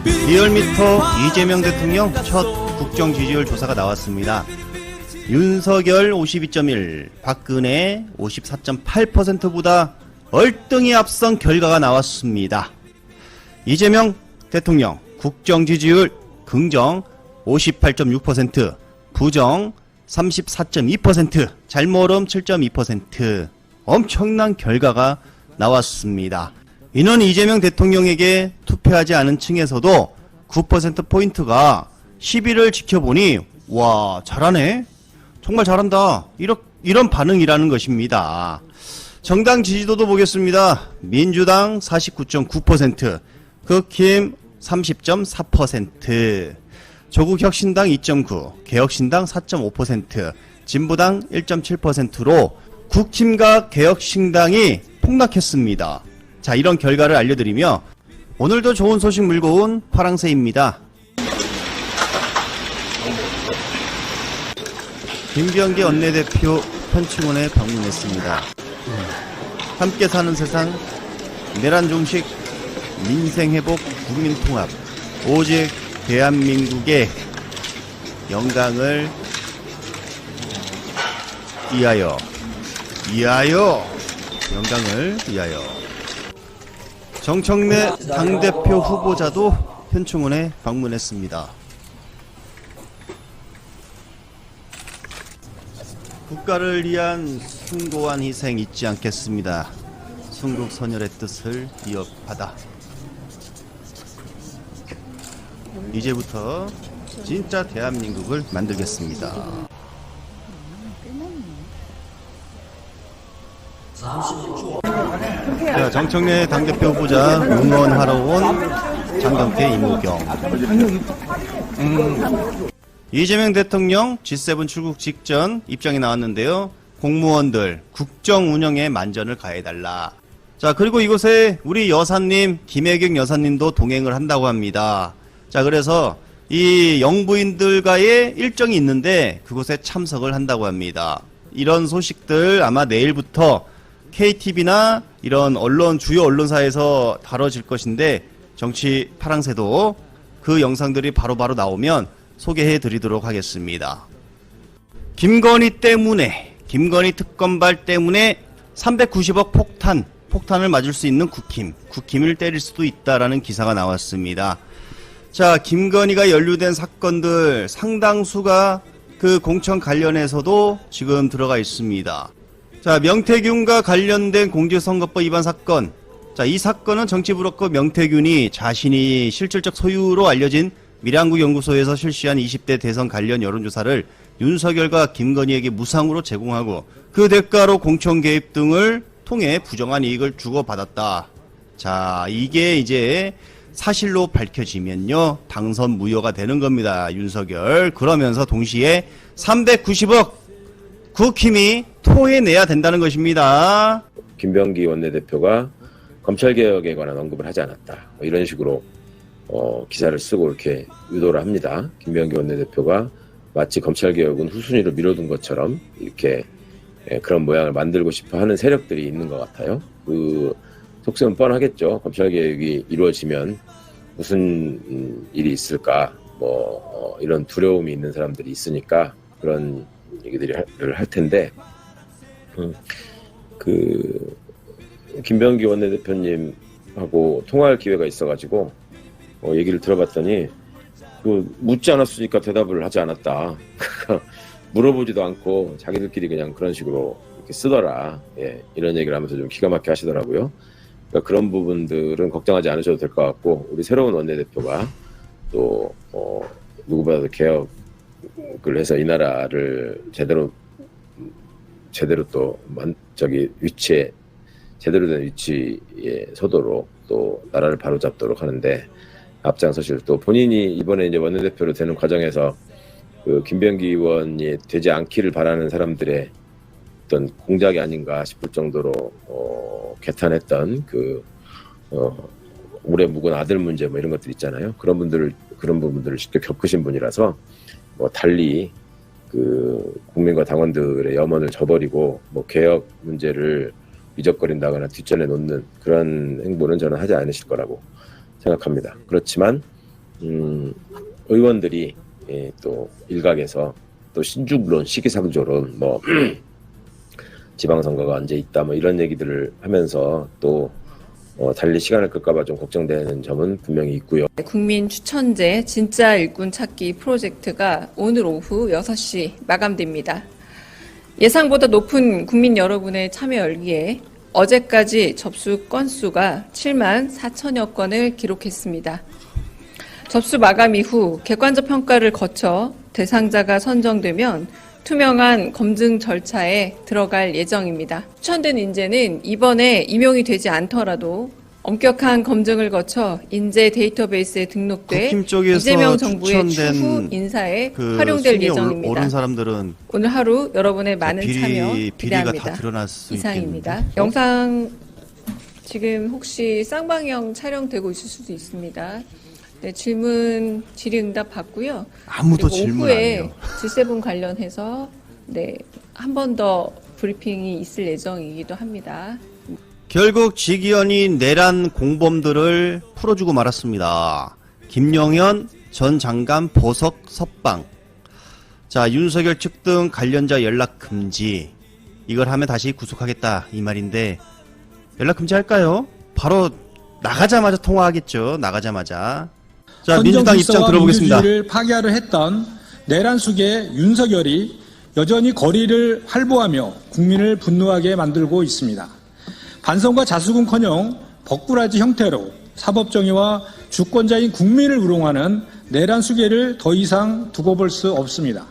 리얼미터 이재명 대통령 첫 국정 지지율 조사가 나왔습니다. 윤석열 52.1, 박근혜 54.8%보다 월등히 앞선 결과가 나왔습니다. 이재명 대통령 국정 지지율 긍정 58.6%, 부정 34.2%, 잘모름 7.2%, 엄청난 결과가 나왔습니다. 이는 이재명 대통령에게 투표하지 않은 층에서도 9%포인트가 10일을 지켜보니 와 잘하네, 정말 잘한다, 이런 반응이라는 것입니다. 정당 지지도도 보겠습니다. 민주당 49.9%, 국힘 30.4%, 조국혁신당 2.9%, 개혁신당 4.5%, 진보당 1.7%로 국힘과 개혁신당이 폭락했습니다. 자, 이런 결과를 알려드리며 오늘도 좋은 소식 물고 온 파랑새입니다. 김병기 원내대표 현충원에 방문했습니다. 함께 사는 세상, 내란 종식, 민생회복, 국민통합, 오직 대한민국의 영광을 위하여, 영광을 위하여. 정청래 당대표 후보자도 현충원에 방문했습니다. 국가를 위한 숭고한 희생 잊지 않겠습니다. 순국선열의 뜻을 이어받아. 이제부터 진짜 대한민국을 만들겠습니다. 자, 정청래 당대표 후보자 응원하러 온 장경태, 이모경. 이재명 대통령 G7 출국 직전 입장이 나왔는데요. 공무원들 국정 운영에 만전을 가해달라. 자, 그리고 이곳에 우리 여사님 김혜경 여사님도 동행을 한다고 합니다. 자, 그래서 이 영부인들과의 일정이 있는데 그곳에 참석을 한다고 합니다. 이런 소식들 아마 내일부터 KTV나 이런 언론, 주요 언론사에서 다뤄질 것인데 정치 파랑새도 그 영상들이 바로바로 나오면 소개해 드리도록 하겠습니다. 김건희 때문에, 김건희 특검발 때문에 390억 폭탄을 맞을 수 있는 국힘을 때릴 수도 있다라는 기사가 나왔습니다. 자, 김건희가 연루된 사건들 상당수가 그 공천 관련해서도 지금 들어가 있습니다. 자, 명태균과 관련된 공직선거법 위반 사건. 자, 이 사건은 정치브로커 명태균이 자신이 실질적 소유로 알려진 밀양구 연구소에서 실시한 20대 대선 관련 여론조사를 윤석열과 김건희에게 무상으로 제공하고 그 대가로 공천 개입 등을 통해 부정한 이익을 주고받았다. 자, 이게 이제 사실로 밝혀지면요, 당선 무효가 되는 겁니다, 윤석열. 그러면서 동시에 390억 국힘이 토해내야 된다는 것입니다. 김병기 원내대표가 검찰개혁에 관한 언급을 하지 않았다, 뭐 이런 식으로 기사를 쓰고 이렇게 유도를 합니다. 김병기 원내대표가 마치 검찰개혁은 후순위로 미뤄둔 것처럼 이렇게 그런 모양을 만들고 싶어 하는 세력들이 있는 것 같아요. 그 속셈은 뻔하겠죠. 검찰개혁이 이루어지면 무슨 일이 있을까, 이런 두려움이 있는 사람들이 있으니까 그런 얘기들을 할 텐데, 그 김병기 원내대표님하고 통화할 기회가 있어가지고 얘기를 들어봤더니 묻지 않았으니까 대답을 하지 않았다. 물어보지도 않고 자기들끼리 그냥 그런 식으로 이렇게 쓰더라. 예, 이런 얘기를 하면서 좀 기가 막히게 하시더라고요. 그러니까 그런 부분들은 걱정하지 않으셔도 될 것 같고, 우리 새로운 원내대표가 또 누구보다도 개혁을 해서 이 나라를 제대로 또 위치에 제대로 된 위치에 서도록 또 나라를 바로잡도록 하는데 앞장서실, 또 본인이 이번에 이제 원내대표로 되는 과정에서 그 김병기 의원이 되지 않기를 바라는 사람들의 어떤 공작이 아닌가 싶을 정도로 개탄했던 오래 묵은 아들 문제 이런 것들 있잖아요. 그런 부분들을 직접 겪으신 분이라서 달리 그 국민과 당원들의 염원을 저버리고 개혁 문제를 미적거린다거나 뒷전에 놓는 그런 행보는 저는 하지 않으실 거라고 생각합니다. 그렇지만 의원들이 또 일각에서 또 신주론, 시기상조론, 뭐 지방선거가 언제 있다, 뭐 이런 얘기들을 하면서 또 달리 시간을 끌까봐 좀 걱정되는 점은 분명히 있고요. 국민 추천제 진짜 일꾼 찾기 프로젝트가 오늘 오후 6시 마감됩니다. 예상보다 높은 국민 여러분의 참여 열기에 어제까지 접수 건수가 7만 4천여 건을 기록했습니다. 접수 마감 이후 객관적 평가를 거쳐 대상자가 선정되면 투명한 검증 절차에 들어갈 예정입니다. 추천된 인재는 이번에 임용이 되지 않더라도 엄격한 검증을 거쳐 인재 데이터베이스에 등록돼 국힘 쪽에서 이재명 정부의 추천된 추후 인사에 그 활용될 순위에 예정입니다. 오른 사람들은 오늘 하루 여러분의 많은 참여 비리가 기대합니다. 다 드러날 수 이상입니다. 있겠는데. 영상 지금 혹시 쌍방향 촬영되고 있을 수도 있습니다. 네, 질문 질의응답 받고요. 아무도 그리고 질문 안 오후에 해요. G7 관련해서 네, 한 번 더 브리핑이 있을 예정이기도 합니다. 결국 직위원이 내란 공범들을 풀어주고 말았습니다. 김영현 전 장관 보석 석방. 자, 윤석열 측 등 관련자 연락 금지. 이걸 하면 다시 구속하겠다 이 말인데 연락 금지할까요? 바로 나가자마자 통화하겠죠. 나가자마자. 자, 민주당 입장 들어보겠습니다. 민주주의를 파괴하려 했던 내란 속의 윤석열이 여전히 거리를 활보하며 국민을 분노하게 만들고 있습니다. 반성과 자수군커녕 벅구라지 형태로 사법정의와 주권자인 국민을 우롱하는 내란 수괴를 더 이상 두고 볼 수 없습니다.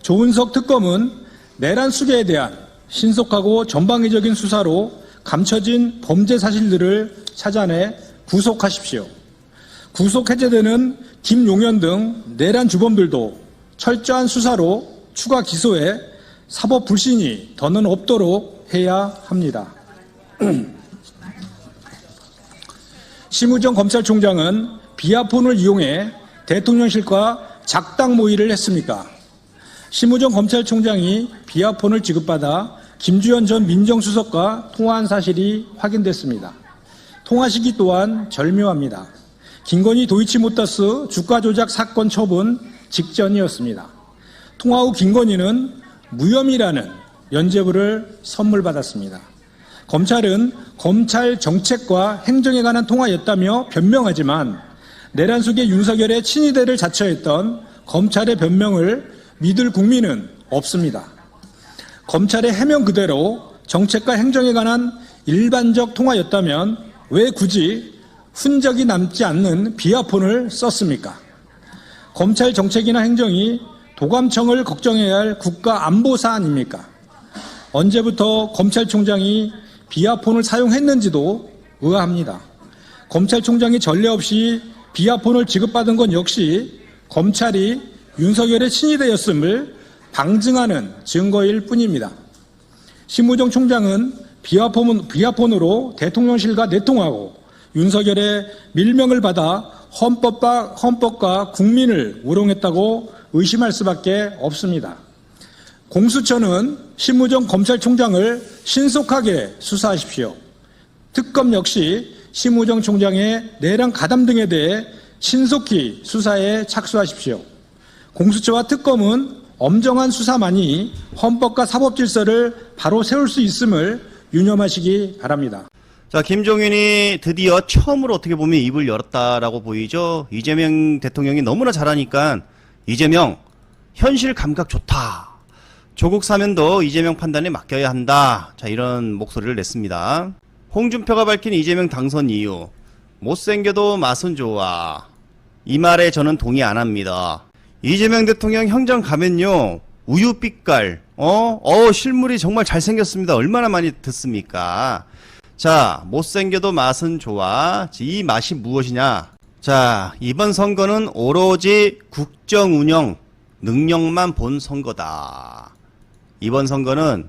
조은석 특검은 내란 수괴에 대한 신속하고 전방위적인 수사로 감춰진 범죄 사실들을 찾아내 구속하십시오. 구속 해제되는 김용현 등 내란 주범들도 철저한 수사로 추가 기소해 사법 불신이 더는 없도록 해야 합니다. 심우정 검찰총장은 비아폰을 이용해 대통령실과 작당 모의를 했습니까? 심우정 검찰총장이 비아폰을 지급받아 김주현 전 민정수석과 통화한 사실이 확인됐습니다. 통화 시기 또한 절묘합니다. 김건희 도이치모터스 주가 조작 사건 처분 직전이었습니다. 통화 후 김건희는 무혐의라는 면죄부를 선물 받았습니다. 검찰은 검찰 정책과 행정에 관한 통화였다며 변명하지만 내란 속의 윤석열의 친위대를 자처했던 검찰의 변명을 믿을 국민은 없습니다. 검찰의 해명 그대로 정책과 행정에 관한 일반적 통화였다면 왜 굳이 흔적이 남지 않는 비아폰을 썼습니까? 검찰 정책이나 행정이 도감청을 걱정해야 할 국가안보 사안입니까? 언제부터 검찰총장이 비아폰을 사용했는지도 의아합니다. 검찰총장이 전례 없이 비아폰을 지급받은 건 역시 검찰이 윤석열의 친위대였음을 방증하는 증거일 뿐입니다. 심우정 총장은 비아폰으로 대통령실과 내통하고 윤석열의 밀명을 받아 헌법과 국민을 우롱했다고 의심할 수밖에 없습니다. 공수처는 심우정 검찰총장을 신속하게 수사하십시오. 특검 역시 심우정 총장의 내란 가담 등에 대해 신속히 수사에 착수하십시오. 공수처와 특검은 엄정한 수사만이 헌법과 사법질서를 바로 세울 수 있음을 유념하시기 바랍니다. 자, 김종인이 드디어 처음으로 어떻게 보면 입을 열었다라고 보이죠. 이재명 대통령이 너무나 잘하니까 이재명 현실 감각 좋다. 조국 사면도 이재명 판단에 맡겨야 한다. 자, 이런 목소리를 냈습니다. 홍준표가 밝힌 이재명 당선 이유. 못생겨도 맛은 좋아. 이 말에 저는 동의 안 합니다. 이재명 대통령 현장 가면요. 우유빛깔. 실물이 정말 잘생겼습니다. 얼마나 많이 듣습니까? 자, 못생겨도 맛은 좋아. 이 맛이 무엇이냐? 자, 이번 선거는 오로지 국정 운영 능력만 본 선거다. 이번 선거는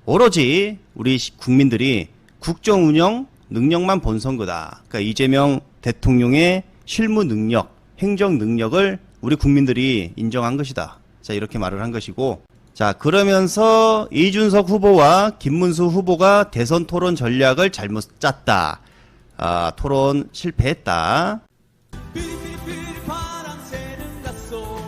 오로지 우리 국민들이 국정 운영 능력만 본 선거다. 그러니까 이재명 대통령의 실무 능력, 행정 능력을 우리 국민들이 인정한 것이다. 자, 이렇게 말을 한 것이고, 자, 그러면서 이준석 후보와 김문수 후보가 대선 토론 전략을 잘못 짰다. 토론 실패했다. 파랑 새는 닷속